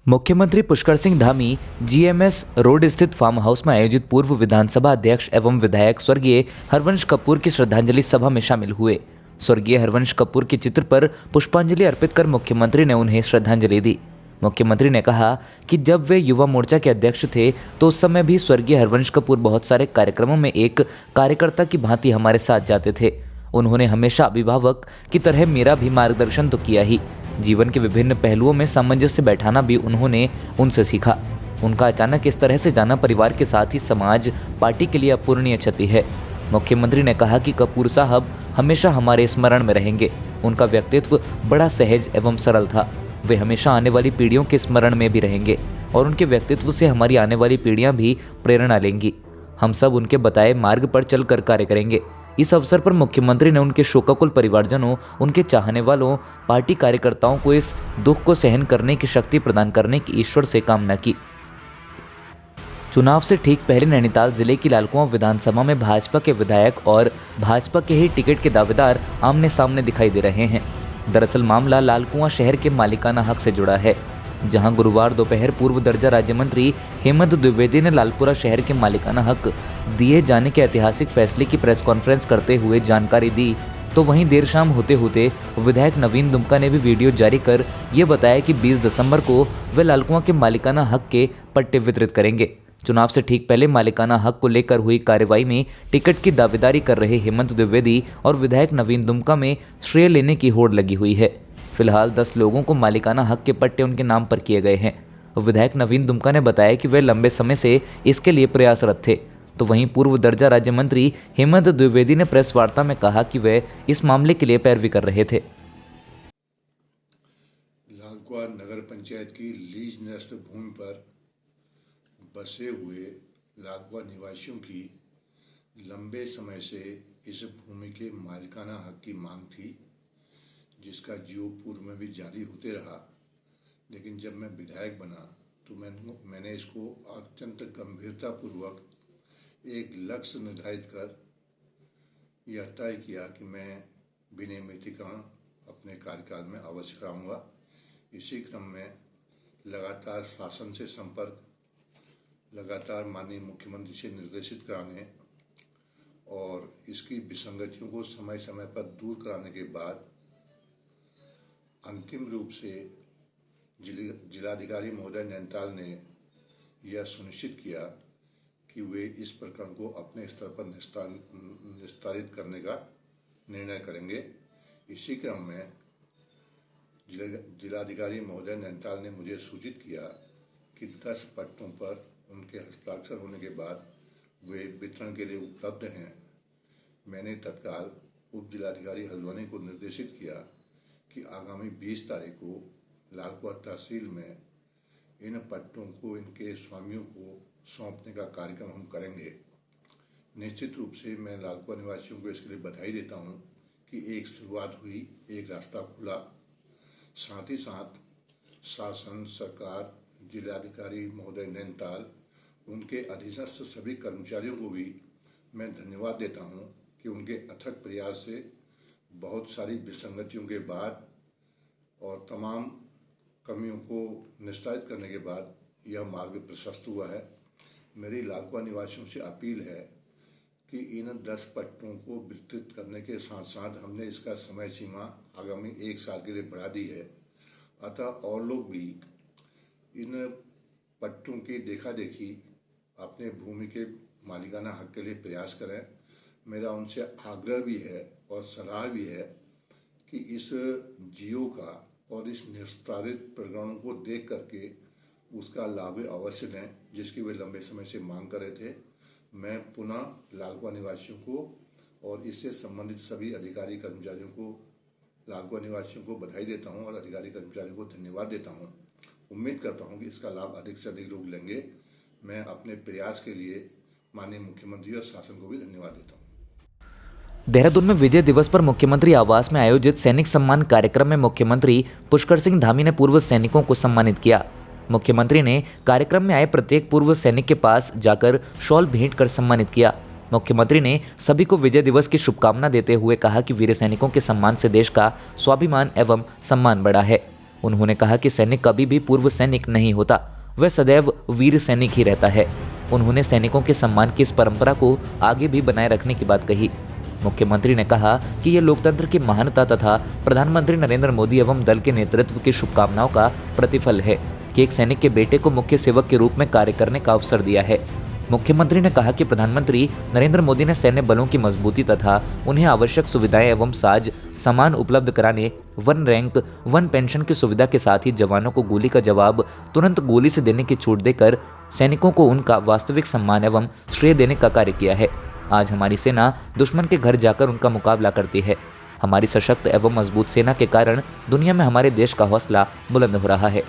मुख्यमंत्री Pushkar Singh Dhami GMS road स्थित farm house में आयोजित पूर्व विधानसभा अध्यक्ष एवं विधायक स्वर्गीय हरवंश कपूर की श्रद्धांजलि सभा में शामिल हुए। स्वर्गीय हरवंश कपूर के चित्र पर पुष्पांजलि अर्पित कर मुख्यमंत्री ने उन्हें श्रद्धांजलि दी। मुख्यमंत्री ने कहा कि जब वे युवा मोर्चा के अध्यक्ष थे तो उस समय भी स्वर्गीय हरवंश कपूर बहुत सारे कार्यक्रमों में एक कार्यकर्ता की भांति हमारे साथ जाते थे। उन्होंने हमेशा अभिभावक की तरह मेरा भी मार्गदर्शन तो किया ही, जीवन के विभिन्न पहलुओं में सामंजस्य बैठाना भी उन्होंने उनसे सीखा। उनका अचानक इस तरह से जाना परिवार के साथ ही समाज पार्टी के लिए अपूरणीय क्षति है। मुख्यमंत्री ने कहा कि कपूर साहब हमेशा हमारे स्मरण में रहेंगे। उनका व्यक्तित्व बड़ा सहज एवं सरल था। वे हमेशा आने वाली पीढ़ियों के स्मरण में भी रहेंगे और उनके व्यक्तित्व से हमारी आने वाली पीढ़ियां भी प्रेरणा लेंगी। हम सब उनके बताए मार्ग पर चलकर कार्य करेंगे। इस अवसर पर मुख्यमंत्री ने उनके शोकाकुल परिवारजनों, उनके चाहने वालों, पार्टी कार्यकर्ताओं को इस दुख को सहन करने की शक्ति प्रदान करने की ईश्वर से कामना की। चुनाव से ठीक पहले नैनीताल जिले की लालकुआं विधानसभा में भाजपा के विधायक और भाजपा के ही टिकट के दावेदार आमने सामने दिखाई दे रहे हैं। दरअसल मामला लालकुआं शहर के मालिकाना हक से जुड़ा है, जहां गुरुवार दोपहर पूर्व दर्जा राज्य मंत्री हेमंत द्विवेदी ने लालपुरा शहर के मालिकाना हक दिए जाने के ऐतिहासिक फैसले की प्रेस कॉन्फ्रेंस करते हुए जानकारी दी, तो वहीं देर शाम होते होते विधायक नवीन दुमका ने भी वीडियो जारी कर ये बताया कि 20 दिसंबर को वे लालकुआं के मालिकाना हक के पट्टे वितरित करेंगे। चुनाव से ठीक पहले मालिकाना हक को लेकर हुई कार्रवाई में टिकट की दावेदारी कर रहे हेमंत द्विवेदी और विधायक नवीन दुमका में श्रेय लेने की होड़ लगी हुई है। फिलहाल 10 लोगों को मालिकाना हक के पट्टे उनके नाम पर किए गए हैं। विधायक नवीन दुमका ने बताया कि वे लंबे समय से इसके लिए प्रयासरत थे। तो वहीं पूर्व दर्जा राज्य मंत्री हेमंत द्विवेदी ने प्रेस वार्ता में कहा कि वे इस मामले के लिए पैरवी कर रहे थे। लालकुआं नगर पंचायत की लीज न्यस्त भूमि पर बसे हुए लालकुआं निवासियों की लंबे समय से इस भूमि के मालिकाना हक की मांग थी, जिसका जियो पूर्व में भी जारी होते रहा। लेकिन जब मैं विधायक बना तो मैंने इसको अत्यंत गंभीरतापूर्वक एक लक्ष्य निर्धारित कर यह तय किया कि मैं विनियमितीकरण अपने कार्यकाल में अवश्य कराऊंगा। इसी क्रम में लगातार शासन से संपर्क, लगातार माननीय मुख्यमंत्री से निर्देशित कराने और इसकी विसंगतियों को समय समय पर दूर कराने के बाद अंतिम रूप से जिलाधिकारी महोदय नैनीताल ने यह सुनिश्चित किया कि वे इस प्रकरण को अपने स्तर पर निस्तारित करने का निर्णय करेंगे। इसी क्रम में जिलाधिकारी महोदय नैनीताल ने मुझे सूचित किया कि 10 पट्टों पर उनके हस्ताक्षर होने के बाद वे वितरण के लिए उपलब्ध हैं। मैंने तत्काल उप जिलाधिकारी हल्द्वानी को निर्देशित किया कि आगामी 20 तारीख को लालकुआं तहसील में इन पट्टों को इनके स्वामियों को सौंपने का कार्यक्रम हम करेंगे। निश्चित रूप से मैं लालकुआं निवासियों को इसके लिए बधाई देता हूं कि एक शुरुआत हुई, एक रास्ता खुला। साथ ही साथ शासन, सरकार, जिलाधिकारी महोदय नैनीताल, उनके अधीनस्थ सभी कर्मचारियों को भी मैं धन्यवाद देता हूं कि उनके अथक प्रयास से बहुत सारी विसंगतियों के बाद और तमाम कमियों को निस्तारित करने के बाद यह मार्ग प्रशस्त हुआ है। मेरी लालकुआं निवासियों से अपील है कि इन 10 पट्टों को वितरित करने के साथ साथ हमने इसका समय सीमा आगामी 1 साल के लिए बढ़ा दी है। अतः और लोग भी इन पट्टों की देखा देखी अपने भूमि के मालिकाना हक के लिए प्रयास करें। मेरा उनसे आग्रह भी है और सलाह भी है कि इस जियो का और इस निस्तारित प्रकरणों को देख करके उसका लाभ अवश्य लें, जिसकी वे लंबे समय से मांग कर रहे थे। मैं पुनः लालकुआं निवासियों को और इससे संबंधित सभी अधिकारी कर्मचारियों को, लालकुआं निवासियों को बधाई देता हूं और अधिकारी कर्मचारियों को धन्यवाद देता हूं। उम्मीद करता हूं कि इसका लाभ अधिक से अधिक लोग लेंगे। मैं अपने प्रयास के लिए माननीय मुख्यमंत्री और शासन को भी धन्यवाद देता हूँ। देहरादून में विजय दिवस पर मुख्यमंत्री आवास में आयोजित सैनिक सम्मान कार्यक्रम में मुख्यमंत्री पुष्कर सिंह धामी ने पूर्व सैनिकों को सम्मानित किया। मुख्यमंत्री ने कार्यक्रम में आए प्रत्येक पूर्व सैनिक के पास जाकर शॉल भेंट कर सम्मानित किया। मुख्यमंत्री ने सभी को विजय दिवस की शुभकामना देते हुए कहा कि वीर सैनिकों के सम्मान से देश का स्वाभिमान एवं सम्मान बढ़ा है। उन्होंने कहा कि सैनिक कभी भी पूर्व सैनिक नहीं होता, वह सदैव वीर सैनिक ही रहता है। उन्होंने सैनिकों के सम्मान की इस परंपरा को आगे भी बनाए रखने की बात कही। मुख्यमंत्री ने कहा कि यह लोकतंत्र की महानता तथा प्रधानमंत्री नरेंद्र मोदी एवं दल के नेतृत्व की शुभकामनाओं का प्रतिफल है कि एक सैनिक के बेटे को मुख्य सेवक के रूप में कार्य करने का अवसर दिया है। मुख्यमंत्री ने कहा कि प्रधानमंत्री नरेंद्र मोदी ने सैन्य बलों की मजबूती तथा उन्हें आवश्यक सुविधाएं एवं साज सामान उपलब्ध कराने, वन रैंक वन पेंशन की सुविधा के साथ ही जवानों को गोली का जवाब तुरंत गोली से देने की छूट देकर सैनिकों को उनका वास्तविक सम्मान एवं श्रेय देने का कार्य किया है। आज हमारी सेना दुश्मन के घर जाकर उनका मुकाबला करती है। हमारी सशक्त एवं मजबूत सेना के कारण दुनिया में हमारे देश का हौसला बुलंद हो रहा है।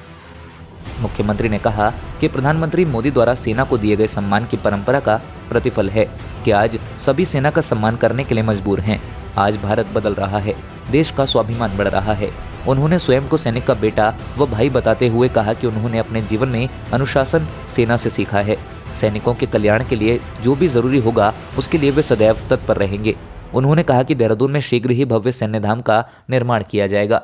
मुख्यमंत्री ने कहा कि प्रधानमंत्री मोदी द्वारा सेना को दिए गए सम्मान की परंपरा का प्रतिफल है कि आज सभी सेना का सम्मान करने के लिए मजबूर हैं। आज भारत बदल रहा है, देश का स्वाभिमान बढ़ रहा है। उन्होंने स्वयं को सैनिक का बेटा व भाई बताते हुए कहा कि उन्होंने अपने जीवन में अनुशासन सेना से सीखा है। सैनिकों के कल्याण के लिए जो भी जरूरी होगा उसके लिए वे सदैव तत्पर रहेंगे। उन्होंने कहा कि देहरादून में शीघ्र ही भव्य सैन्य धाम का निर्माण किया जाएगा।